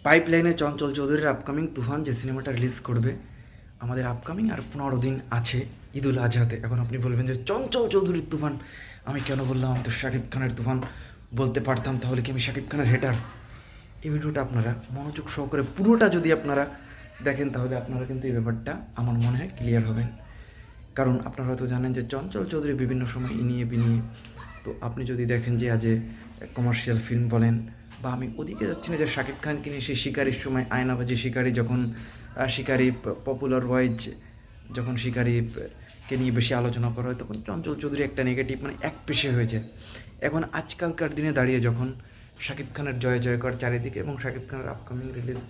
পাইপলাইনে চঞ্চল চৌধুরীর আপকামিং তুফান যে সিনেমাটা রিলিজ করবে, আমাদের আপকামিং আর 15 দিন আছে ঈদুল আজহাতে। এখন আপনি বলবেন যে চঞ্চল চৌধুরীর তুফান আমি কেন বললাম? আমি তো শাকিব খানের তুফান বলতে পারতাম, তাহলে কি আমি শাকিব খানের হেটার? এই ভিডিওটা আপনারা মনোযোগ সহকারে পুরোটা যদি আপনারা দেখেন, তাহলে আপনারা কিন্তু এই ব্যাপারটা আমার মনে হয় ক্লিয়ার হবেন। কারণ আপনারা হয়তো জানেন যে চঞ্চল চৌধুরী বিভিন্ন সময় ইনিয়ে বিনিয়ে, তো আপনি যদি দেখেন যে আজ কমার্শিয়াল ফিল্ম বলেন, বা আমি ওদিকে যাচ্ছি না যে শাকিব খানকে নিয়ে সেই শিকারির সময় আয়নাবাজি শিকারি, যখন শিকারি পপুলার ওয়াইজ যখন শিকারিকে নিয়ে বেশি আলোচনা করা হয়, তখন চঞ্চল চৌধুরী একটা নেগেটিভ মানে এক পেশে হয়ে যায়। এখন আজকালকার দিনে দাঁড়িয়ে যখন শাকিব খানের জয় জয়কর চারিদিকে, এবং শাকিব খানের আপকামিং রিলিজ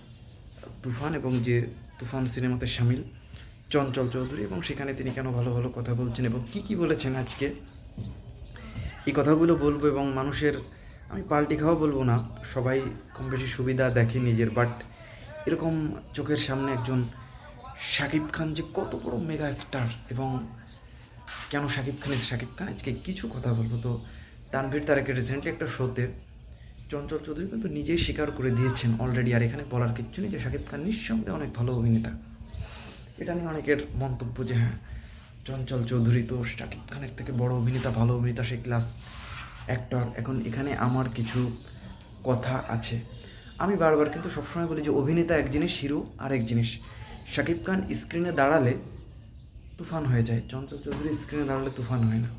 তুফান, এবং যে তুফান সিনেমাতে সামিল চঞ্চল চৌধুরী, এবং সেখানে তিনি কেন ভালো ভালো কথা বলছেন এবং কী কী বলেছেন আজকে, এই কথাগুলো বলবো। এবং মানুষের আমি পাল্টি খাওয়া বলবো না, সবাই কম বেশি সুবিধা দেখে নিজের, বাট এরকম চোখের সামনে একজন শাকিব খান যে কত বড় মেগা স্টার, এবং কেন শাকিব খান আজকে কিছু কথা বলবো। তো তানভীর তারেকের রিসেন্টলি একটা শোতে চঞ্চল চৌধুরী কিন্তু নিজেই স্বীকার করে দিয়েছেন অলরেডি, আর এখানে বলার কিচ্ছু নেই যে শাকিব খান নিঃসন্দেহে অনেক ভালো অভিনেতা। এটা নিয়ে অনেকের মন্তব্য যে হ্যাঁ, চঞ্চল চৌধুরী তো শাকিব খানের থেকে বড় অভিনেতা, ভালো অভিনেতা, সেই ক্লাস অ্যাক্টর। এখন এখানে আমার কিছু কথা আছে। আমি বারবার কিন্তু সবসময় বলি যে অভিনেতা এক জিনিস, হিরো আরেক জিনিস। শাকিব খান স্ক্রিনে দাঁড়ালে তুফান হয়ে যায়, চঞ্চল চৌধুরী স্ক্রিনে দাঁড়ালে তুফান হয় না।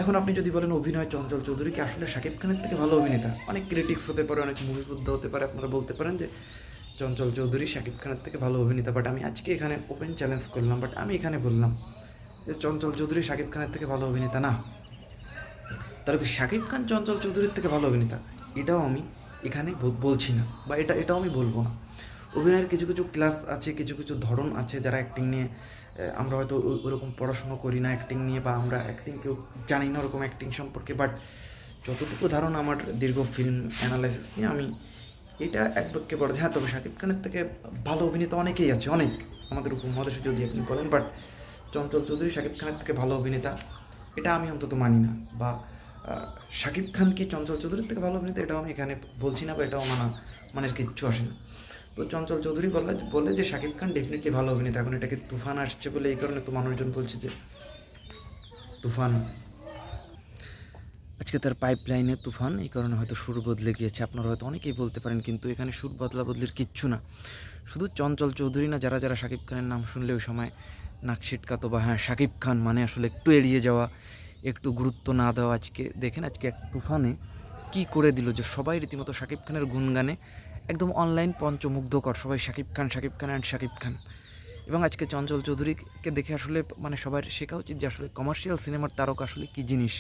এখন আপনি যদি বলেন অভিনয় চঞ্চল চৌধুরী কি আসলে শাকিব খানের থেকে ভালো অভিনেতা? অনেক ক্রিটিক্স হতে পারে, অনেক মুভি বুদ্ধ হতে পারে, আপনারা বলতে পারেন যে চঞ্চল চৌধুরী শাকিব খানের থেকে ভালো অভিনেতা, বাট আমি আজকে এখানে ওপেন চ্যালেঞ্জ করলাম, বাট আমি এখানে বললাম যে চঞ্চল চৌধুরী শাকিব খানের থেকে ভালো অভিনেতা না। তাহলে কি শাকিব খান চঞ্চল চৌধুরীর থেকে ভালো অভিনেতা? এটাও আমি এখানে বলছি না, বা এটাও আমি বলবো না। অভিনয়ের কিছু কিছু ক্লাস আছে, কিছু কিছু ধরন আছে, যারা অ্যাক্টিং নিয়ে আমরা হয়তো ওরকম পড়াশুনো করি না অ্যাক্টিং নিয়ে, বা আমরা অ্যাক্টিং কেউ জানি না ওরকম অ্যাক্টিং সম্পর্কে, বাট যতটুকু ধারণা আমার দীর্ঘ ফিল্ম অ্যানালাইসিস নিয়ে, আমি এটা এক বাক্যে বলা যায় হ্যাঁ, তবে শাকিব খানের থেকে ভালো অভিনেতা অনেকেই আছে, অনেক আমাদের উপমহাদেশে যদি আপনি বলেন, বাট চঞ্চল চৌধুরী শাকিব খানের থেকে ভালো অভিনেতা এটা আমি অন্তত মানি না। বা শাকিব খান কি চঞ্চল চৌধুরীর থেকে ভালো অভিনেতা, এটাও আমি এখানে বলছি না, বা এটাও মানের কিচ্ছু আসে না। তো চঞ্চল চৌধুরী বলে যে শাকিব খান ডেফিনেটলি ভালো অভিনেতা। এখন এটাকে তুফান আসছে বলে এই কারণে তো মানুষজন বলছে যে তুফান আজকে তার পাইপলাইনে তুফান, এই কারণে হয়তো সুর বদলে গিয়েছে। আপনারা হয়তো অনেকেই বলতে পারেন, কিন্তু এখানে সুর বদলা বদলির কিচ্ছু না। শুধু চঞ্চল চৌধুরী না, যারা যারা শাকিব খানের নাম শুনলে ওই সময় নাক ছিটকাতো, বা হ্যাঁ শাকিব খান মানে আসলে একটু এড়িয়ে যাওয়া, একটু গুরুত্ব না দেওয়া, আজকে দেখেন আজকে এক তুফানে কি করে দিল যে সবাই রীতিমতো শাকিব খানের গুণগানে একদম অনলাইন পঞ্চমুগ্ধকর, সবাই শাকিব খান শাকিব খান অ্যান্ড শাকিব খান। এবং আজকে চঞ্চল চৌধুরীকে দেখে আসলে মানে সবার শেখা উচিত যে আসলে কমার্শিয়াল সিনেমার তারকা আসলে কী জিনিস।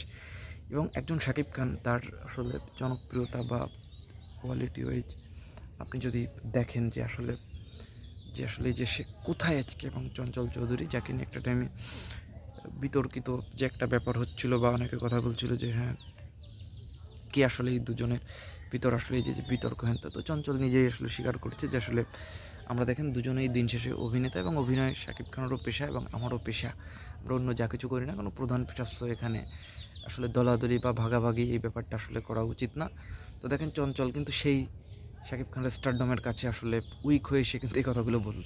এবং একজন শাকিব খান তার আসলে জনপ্রিয়তা বা কোয়ালিটি ওয়াইজ আপনি যদি দেখেন যে সে কোথায় আজকে, এবং চঞ্চল চৌধুরী যাকে নিয়ে একটা টাইমে বিতর্কিত যে একটা ব্যাপার হচ্ছিল, বা অনেকে কথা বলছিল যে হ্যাঁ কি আসলে এই দুজনের ভিতর আসলে এই যে বিতর্ক, হ্যাঁ তো চঞ্চল নিজেই আসলে স্বীকার করছে যে আসলে আমরা দেখেন দুজনেই দিন শেষে অভিনেতা, এবং অভিনয় শাকিব খানেরও পেশা এবং আমারও পেশা। আমরা অন্য যা কিছু করি না, কোনো প্রধান পেশাস্ত এখানে আসলে দলাদলি বা ভাগাভাগি এই ব্যাপারটা আসলে করা উচিত না। তো দেখেন চঞ্চল কিন্তু সেই শাকিব খানের স্টারডমের কাছে আসলে উইক হয়ে সে কিন্তু এই কথাগুলো বলল।